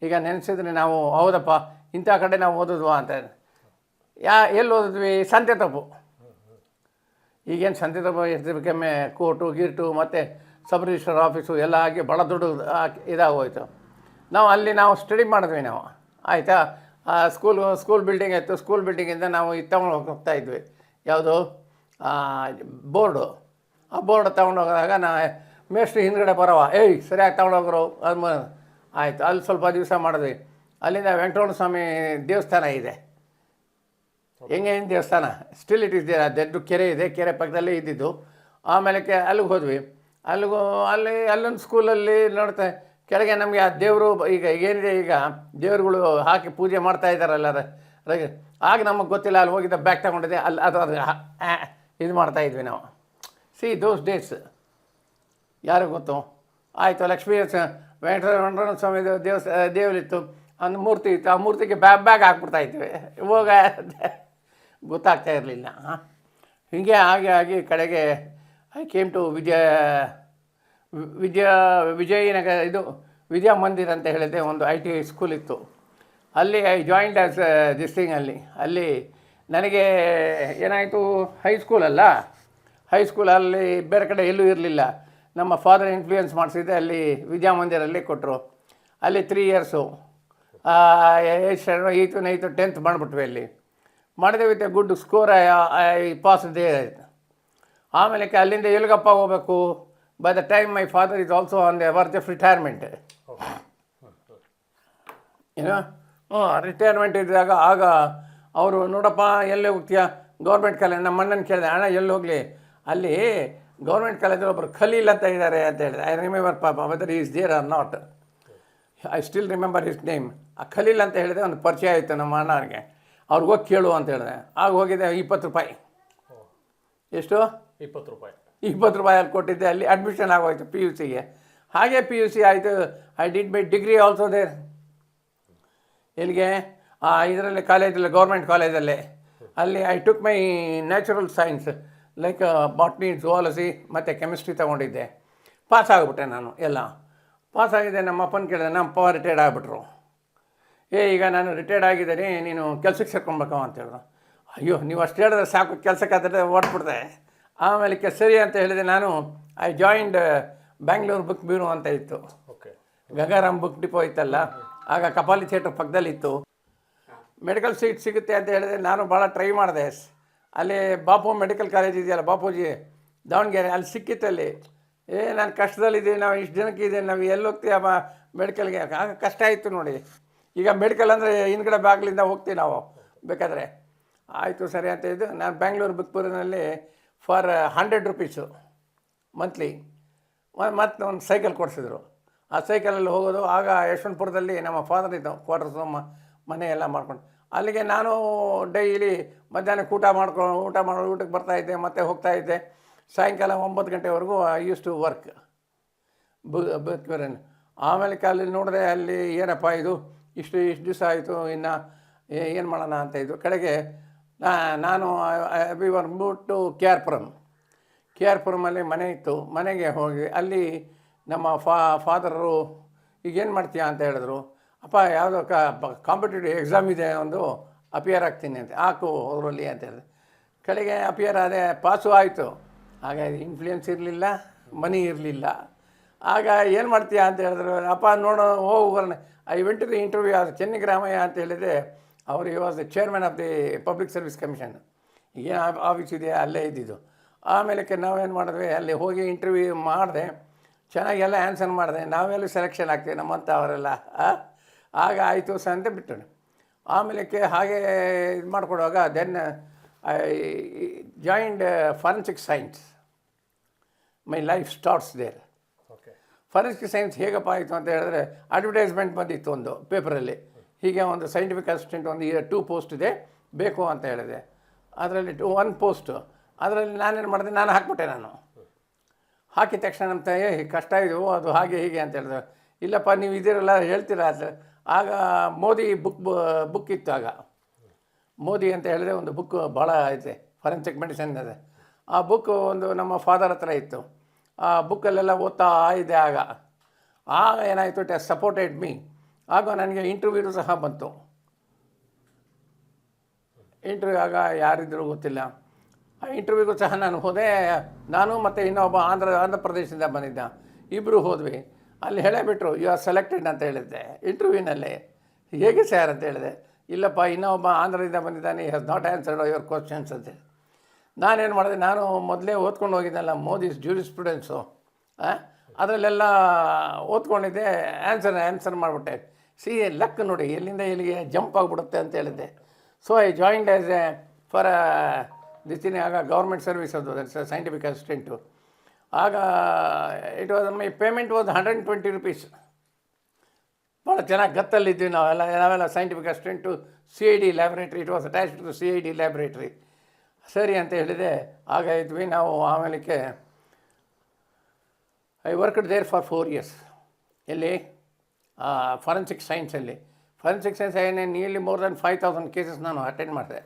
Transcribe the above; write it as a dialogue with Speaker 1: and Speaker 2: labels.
Speaker 1: ಈಗ ನೆನೆಸಿದ್ರೆ ನಾವು ಹೌದಪ್ಪ ಇಂಥ ಕಡೆ ನಾವು ಓದಿದ್ವಾ ಅಂತ. ಎಲ್ಲಿ ಓದಿದ್ವಿ? ಸಂತೆ ತಪ್ಪು. ಈಗೇನು ಸಂತೆ ತಪ್ಪು ಇರ್ತಿರ್ಬೇಕೆಮ್ಮೆ ಕೋರ್ಟು ಗೀರ್ಟು ಮತ್ತು ಸಬ್ ರಿಜಿಸ್ಟರ್ ಆಫೀಸು ಎಲ್ಲ ಆಗಿ ಭಾಳ ದೊಡ್ಡ ಇದಾಗೋಯ್ತು. ನಾವು ಸ್ಟಡಿ ಮಾಡಿದ್ವಿ ನಾವು, ಆಯಿತಾ. ಸ್ಕೂಲ್ ಬಿಲ್ಡಿಂಗ್ ಇತ್ತು. ಸ್ಕೂಲ್ ಬಿಲ್ಡಿಂಗಿಂದ ನಾವು ಇದು ತೊಗೊಂಡು ಹೋಗ್ತಾಯಿದ್ವಿ, ಯಾವುದು ಬೋರ್ಡು. ಆ ಬೋರ್ಡ್ ತೊಗೊಂಡೋಗಿದಾಗ ಮೇಷ್ಟ್ರು ಹಿಂದ್ಗಡೆ ಬರೋವ, ಸರಿಯಾಗಿ ತೊಗೊಂಡೋಗ್ರು ಅದು ಆಯಿತು. ಅಲ್ಲಿ ಸ್ವಲ್ಪ ದಿವಸ ಮಾಡಿದ್ವಿ. ಅಲ್ಲಿಂದ ವೆಂಕಟರಮಣ ಸ್ವಾಮಿ ದೇವಸ್ಥಾನ ಇದೆ, ಹೆಂಗೇನು ದೇವಸ್ಥಾನ, ಸ್ಟಿಲ್ ಇಟ್ ಇಸ್ ದೇರ್. ದೊಡ್ಡ ಕೆರೆ ಇದೆ, ಕೆರೆ ಪಕ್ಕದಲ್ಲೇ ಇದ್ದಿದ್ದು. ಆಮೇಲೆ ಅಲ್ಲಿಗೆ ಹೋದ್ವಿ. ಅಲ್ಲೊಂದು ಸ್ಕೂಲಲ್ಲಿ ನೋಡ್ತಾ ಕೆಳಗೆ ನಮಗೆ ಆ ದೇವರು ಈಗ ಏನಿದೆ, ಈಗ ದೇವರುಗಳು ಹಾಕಿ ಪೂಜೆ ಮಾಡ್ತಾ ಇದ್ದಾರಲ್ಲ ಆಗ ನಮಗೆ ಗೊತ್ತಿಲ್ಲ. ಅಲ್ಲಿ ಹೋಗಿದ್ದ ಬ್ಯಾಗ್ ತಗೊಂಡಿದ್ದೆ, ಅಲ್ಲಿ ಅದು ಇದು ಮಾಡ್ತಾಯಿದ್ವಿ ನಾವು. ದೋಸ್ ಡೇಸ್ ಯಾರಿಗೂ ಗೊತ್ತು. ಆಯಿತು, ಲಕ್ಷ್ಮೀ ವೆಂಕಟರಮಣ ಸ್ವಾಮಿ ದೇವರಿತ್ತು, ಒಂದು ಮೂರ್ತಿ ಇತ್ತು. ಆ ಮೂರ್ತಿಗೆ ಬ್ಯಾಗ್ ಹಾಕ್ಬಿಡ್ತಾಯಿದ್ವಿ, ಗೊತ್ತಾಗ್ತಾ ಇರಲಿಲ್ಲ. ಹೀಗೆ ಆಗಿ ಕಡೆಗೆ ಐ ಕೇಮ್ ಟು ವಿಜಯನಗರ, ಇದು ವಿದ್ಯಾ ಮಂದಿರ್ ಅಂತ ಹೇಳಿದೆ, ಒಂದು IT ಸ್ಕೂಲ್ ಇತ್ತು. ಅಲ್ಲಿ I joined as this thing. ಅಲ್ಲಿ ನನಗೆ ಏನಾಯಿತು, ಹೈಸ್ಕೂಲಲ್ಲಿ ಬೇರೆ ಕಡೆ ಎಲ್ಲೂ ಇರಲಿಲ್ಲ. ನಮ್ಮ ಫಾದರ್ ಇನ್ಫ್ಲೂಯೆನ್ಸ್ ಮಾಡಿಸಿದ್ದೆ, ಅಲ್ಲಿ ವಿದ್ಯಾ ಮಂದಿರಲ್ಲಿ ಕೊಟ್ಟರು. ಅಲ್ಲಿ 3 ಇಯರ್ಸು 8th 9th 10th ಮಾಡಿಬಿಟ್ವಿ. ಅಲ್ಲಿ ಮಾಡಿದೆ with A good score. I pass they. ಆಮೇಲೆ ಅಲ್ಲಿಂದ ಎಲ್ಗಪ್ಪ ಹೋಗಬೇಕು. By the time my father is also on the verge of retirement. ಏನೋ ರಿಟೈರ್ಮೆಂಟ್ ಇದ್ದಾಗ ಆಗ ಅವರು, ನೋಡಪ್ಪ ಎಲ್ಲಿ ಹೋಗ್ತೀಯಾ, ಗೌರ್ಮೆಂಟ್ ಕಾಲೇಜ್. ನಮ್ಮ ಅಣ್ಣನ ಕೇಳಿದೆ, ಅಣ್ಣ ಎಲ್ಲಿ ಹೋಗಲಿ, ಅಲ್ಲಿ ಗೌರ್ಮೆಂಟ್ ಕಾಲೇಜಲ್ಲಿ ಒಬ್ಬರು ಖಲೀಲ್ ಅಂತ ಇದ್ದಾರೆ ಅಂತ ಹೇಳಿದೆ. ಐ ರಿಮೆಂಬರ್ ಪಾಪ whether is there or not, I still remember his name. ಆ ಖಲೀಲ್ ಅಂತ ಹೇಳಿದೆ, ಒಂದು ಪರಿಚಯ ಆಯಿತು ನಮ್ಮ ಅಣ್ಣನಿಗೆ. ಅವ್ರಿಗೆ ಹೋಗಿ ಕೇಳು ಅಂತ ಹೇಳಿದೆ. ಆಗ ಹೋಗಿದ್ದೆ, 20 ರೂಪಾಯಿ. ಎಷ್ಟು?
Speaker 2: 20 ರೂಪಾಯಿ.
Speaker 1: 20 ರೂಪಾಯಲ್ಲಿ ಕೊಟ್ಟಿದ್ದೆ. ಅಲ್ಲಿ ಅಡ್ಮಿಷನ್ ಆಗೋಯ್ತು PUCಗೆ. ಹಾಗೆ PUC ಆಯಿತು. I did my degree also there. ಎಲ್ಲಿಗೆ? ಇದರಲ್ಲಿ ಕಾಲೇಜಲ್ಲಿ, ಗೌರ್ಮೆಂಟ್ ಕಾಲೇಜಲ್ಲೇ. ಅಲ್ಲಿ I took my natural science like botany, zoology ಮತ್ತು ಕೆಮಿಸ್ಟ್ರಿ ತೊಗೊಂಡಿದ್ದೆ. ಪಾಸ್ ಆಗಿಬಿಟ್ಟೆ ನಾನು ಎಲ್ಲ. ಪಾಸಾಗಿದ್ದೆ. ನಮ್ಮ ಅಪ್ಪನ ಕೇಳಿದೆ, ನಮ್ಮ ಅಪ್ಪ ರಿಟೈರ್ಡ್ ಆಗಿಬಿಟ್ರು. ಈಗ ನಾನು ರಿಟೈರ್ಡ್ ಆಗಿದ್ದೀನಿ, ನೀನು ಕೆಲ್ಸಕ್ಕೆ ಸೇರ್ಕೊಬೇಕು ಅಂತೇಳಿದ್ರು. ಅಯ್ಯೋ, ನೀವು ಅಷ್ಟು ಹೇಳಿದ್ರೆ ಸಾಕು, ಕೆಲಸಕ್ಕಾದರೆ ಓಡ್ಬಿಡ್ದೆ. ಆಮೇಲೆ ಸರಿ ಅಂತ ಹೇಳಿದೆ. ನಾನು I joined Bangalore book bureau ಅಂತ ಇತ್ತು. ಗಂಗಾರಾಮ್ ಬುಕ್ ಡಿಪೋ ಇತ್ತಲ್ಲ, ಆಗ ಕಪಾಲಿ ಥಿಯೇಟ್ರ್ ಪಕ್ಕದಲ್ಲಿತ್ತು. ಮೆಡಿಕಲ್ ಸೀಟ್ ಸಿಗುತ್ತೆ ಅಂತ ಹೇಳಿದೆ. ನಾನು ಭಾಳ ಟ್ರೈ ಮಾಡಿದೆ. ಅಲ್ಲಿ ಬಾಪು ಮೆಡಿಕಲ್ ಕಾಲೇಜ್ ಇದೆಯಲ್ಲ, ಬಾಪೂಜಿ ದಾವಣಗೆರೆ, ಅಲ್ಲಿ ಸಿಕ್ಕಿತ್ತಲ್ಲಿ. ನಾನು ಕಷ್ಟದಲ್ಲಿದ್ದೀವಿ, ನಾವು ಇಷ್ಟು ಜನಕ್ಕೆ ಇದ್ದೀವಿ, ನಾವು ಎಲ್ಲಿ ಹೋಗ್ತೀಯಮ್ಮ ಮೆಡಿಕಲ್ಗೆ? ಆಗ ಕಷ್ಟ ಆಯಿತು ನೋಡಿ. ಈಗ ಮೆಡಿಕಲ್ ಅಂದರೆ ಹಿಂದ್ಗಡೆ ಬಾಗಿಲಿಂದ ಹೋಗ್ತೀವಿ ನಾವು ಬೇಕಾದರೆ. ಆಯಿತು ಸರಿ ಅಂತ ಇದ್ದು, ನಾನು Bangalore book ಬ್ಯೂರೋನಲ್ಲಿ for 100 rupees monthly ಮತ್ತು ಒಂದು ಸೈಕಲ್ ಕೊಡಿಸಿದ್ರು. ಆ ಸೈಕಲಲ್ಲಿ ಹೋಗೋದು. ಆಗ ಯಶವಂತಪುರದಲ್ಲಿ ನಮ್ಮ ಫಾದರ್ ಇದ್ದು ಕ್ವಾರ್ಟರ್ಸು ಮನೆ ಎಲ್ಲ ಮಾಡ್ಕೊಂಡು, ಅಲ್ಲಿಗೆ ನಾನು ಡೈಲಿ ಮಧ್ಯಾಹ್ನಕ್ಕೆ ಊಟಕ್ಕೆ ಬರ್ತಾಯಿದ್ದೆ, ಮತ್ತೆ ಹೋಗ್ತಾಯಿದ್ದೆ. ಸಾಯಂಕಾಲ 9 ಗಂಟೆವರೆಗೂ I use to work book ಬ್ಯೂರೋನ. ಆಮೇಲೆ ಅಲ್ಲಿ ನೋಡಿದೆ, ಅಲ್ಲಿ ಏನಪ್ಪ ಇದು ಇಷ್ಟು ದಿವಸ ಆಯಿತು, ಇನ್ನು ಏನು ಮಾಡೋಣ ಅಂತ ಇದ್ದು. ಕಡೆಗೆ ನಾನು we were move to KR ಪುರಮಲ್ಲಿ ಮನೆ ಇತ್ತು. ಮನೆಗೆ ಹೋಗಿ ಅಲ್ಲಿ ನಮ್ಮ ಫಾದರು, ಈಗೇನು ಮಾಡ್ತೀಯಾ ಅಂತ ಹೇಳಿದ್ರು. ಅಪ್ಪ ಯಾವುದೋ ಕಾಂಪಿಟೇಟಿವ್ ಎಕ್ಸಾಮ್ ಇದೆ, ಒಂದು ಅಪಿಯರ್ ಆಗ್ತೀನಿ ಅಂತ. ಹಾಕು ಅವರಲ್ಲಿ ಅಂತ ಹೇಳಿದೆ. ಕಡೆಗೆ ಅಪಿಯರ್ ಆದೆ, ಪಾಸು ಆಯಿತು. ಆಗ ಇನ್ಫ್ಲೂಯೆನ್ಸ್ ಇರಲಿಲ್ಲ, ಮನಿ ಇರಲಿಲ್ಲ. ಆಗ ಏನು ಮಾಡ್ತೀಯಾ ಅಂತ ಹೇಳಿದ್ರು. ಅಪ್ಪ ನೋಡೋ ಹೋಗೋಣ. I went to the interview. ಅದು ಚೆನ್ನಿಗ್ರಾಮಯ್ಯ ಅಂತ ಹೇಳಿದರೆ, ಅವರು he was the chairman of the public service commission. ಈಗೇನು ಆಫೀಸ್ ಇದೆ, ಅಲ್ಲೇ ಇದ್ದಿದ್ದು. ಆಮೇಲೆ ನಾವೇನು ಮಾಡಿದ್ವಿ, ಅಲ್ಲಿ ಹೋಗಿ ಇಂಟರ್ವ್ಯೂ ಮಾಡಿದೆ. ಚೆನ್ನಾಗೆಲ್ಲ ಆನ್ಸರ್ ಮಾಡಿದೆ. ನಾವೆಲ್ಲ ಸೆಲೆಕ್ಷನ್ ಆಗ್ತೀವಿ ನಮ್ಮಂಥ ಅವರೆಲ್ಲ. ಆಗ ಆಯಿತು ಅಂತ ಬಿಟ್ಟು. ಆಮೇಲೆ ಹಾಗೆ ಇದು ಮಾಡಿಕೊಡುವಾಗ then I joined forensic science. My life starts there. Forensic science ಹೇಗಪ್ಪ ಆಯಿತು ಅಂತ ಹೇಳಿದ್ರೆ, ಅಡ್ವರ್ಟೈಸ್ಮೆಂಟ್ ಬಂದಿತ್ತು ಒಂದು ಪೇಪರಲ್ಲಿ, ಹೀಗೆ ಒಂದು ಸೈಂಟಿಫಿಕ್ ಅಸಿಸ್ಟೆಂಟ್ ಒಂದು 2 ಪೋಸ್ಟ್ ಇದೆ, ಬೇಕು ಅಂತ ಹೇಳಿದೆ. ಅದರಲ್ಲಿ 1 ಪೋಸ್ಟು. ಅದರಲ್ಲಿ ನಾನೇನು ಮಾಡಿದೆ, ನಾನು ಹಾಕ್ಬಿಟ್ಟೆ. ನಾನು ಹಾಕಿದ ತಕ್ಷಣ ನಮ್ಮ ತಾಯಿ, ಕಷ್ಟ ಇದು ಅದು ಹಾಗೆ ಹೀಗೆ ಅಂತ ಹೇಳಿದ್ರು. ಇಲ್ಲಪ್ಪ, ನೀವು ಇದಿರಲ್ಲ ಹೇಳ್ತೀರಾ ಅಂತ. ಆಗ ಮೋದಿ ಬುಕ್ ಇತ್ತು. ಆಗ ಮೋದಿ ಅಂತ ಹೇಳಿದ್ರೆ ಒಂದು ಬುಕ್ ಭಾಳ ಐತೆ, ಫಾರೆನ್ಸಿಕ್ ಮೆಡಿಸಿನ್ ಇದೆ. ಆ ಬುಕ್ ಒಂದು ನಮ್ಮ ಫಾದರ್ ಹತ್ರ ಇತ್ತು. ಆ ಬುಕ್ಕಲ್ಲೆಲ್ಲ ಓದ್ತಾ ಇದೆ. ಆಗ ಏನಾಯಿತು, ಇಟ್ ಹ್ಯಾಸ್ ಸಪೋರ್ಟೆಡ್ ಮೀ. ಆಗ ನನಗೆ ಇಂಟರ್ವ್ಯೂ ಸಹ ಬಂತು. ಇಂಟರ್ವ್ಯೂ ಆಗ ಯಾರಿದ್ದರೂ ಗೊತ್ತಿಲ್ಲ. ಆ ಇಂಟರ್ವ್ಯೂಗೂ ಸಹ ನಾನು ಹೋದೆ. ನಾನು ಮತ್ತು ಇನ್ನೊಬ್ಬ ಆಂಧ್ರ ಪ್ರದೇಶದಿಂದ ಬಂದಿದ್ದ, ಇಬ್ಬರು ಹೋದ್ವಿ. ಅಲ್ಲಿ ಹೇಳೇಬಿಟ್ರು, ಯು ಆರ್ ಸೆಲೆಕ್ಟೆಡ್ ಅಂತ ಹೇಳಿದ್ದೆ ಇಂಟರ್ವ್ಯೂನಲ್ಲಿ. ಹೇಗೆ ಸರ್ ಅಂತ ಹೇಳಿದೆ. ಇಲ್ಲಪ್ಪ, ಇನ್ನೊಬ್ಬ ಆಂಧ್ರದಿಂದ ಬಂದಿದ್ದಾನೆ, has not answered your questions ಅಂತ. ನಾನೇನು ಮಾಡಿದೆ, ನಾನು ಮೊದಲೇ ಓದ್ಕೊಂಡು ಹೋಗಿದ್ದೆನಲ್ಲ ಮೋದಿಸ್ ಜೂರಿಸ್ಪ್ರುಡೆನ್ಸು, ಅದರಲ್ಲೆಲ್ಲ ಓದ್ಕೊಂಡಿದ್ದೆ. ಆನ್ಸರ್ ಮಾಡಿಬಿಟ್ಟೆ. ಲಕ್ ನೋಡಿ, ಎಲ್ಲಿಂದ ಎಲ್ಲಿಗೆ ಜಂಪ್ ಆಗಿಬಿಡುತ್ತೆ ಅಂತ ಹೇಳಿದ್ದೆ. So I joined as a for ದಿಸ್ತಿನಿ. ಆಗ ಗೌರ್ಮೆಂಟ್ ಸರ್ವಿಸ್ ಅದು, ದಟ್ಸ್ ಸೈಂಟಿಫಿಕ್ ಅಸಿಸ್ಟೆಂಟು. ಆಗ it was my payment was 120 rupees. ಭಾಳ ಚೆನ್ನಾಗಿ ಗತ್ತಲ್ಲಿದ್ವಿ ನಾವೆಲ್ಲ scientific assistant, CID laboratory. It was attach to CID laboratory. ಸರಿ ಅಂತ ಹೇಳಿದೆ. ಆಗ ಇದ್ವಿ ನಾವು. ಆಮೇಲಕ್ಕೆ I worked there for 4 years. ಎಲ್ಲಿ? ಫಾರೆನ್ಸಿಕ್ ಸೈನ್ಸಲ್ಲಿ. Forensic science nearly more than 5000 cases ನಾನು ಅಟೆಂಡ್ ಮಾಡಿದೆ.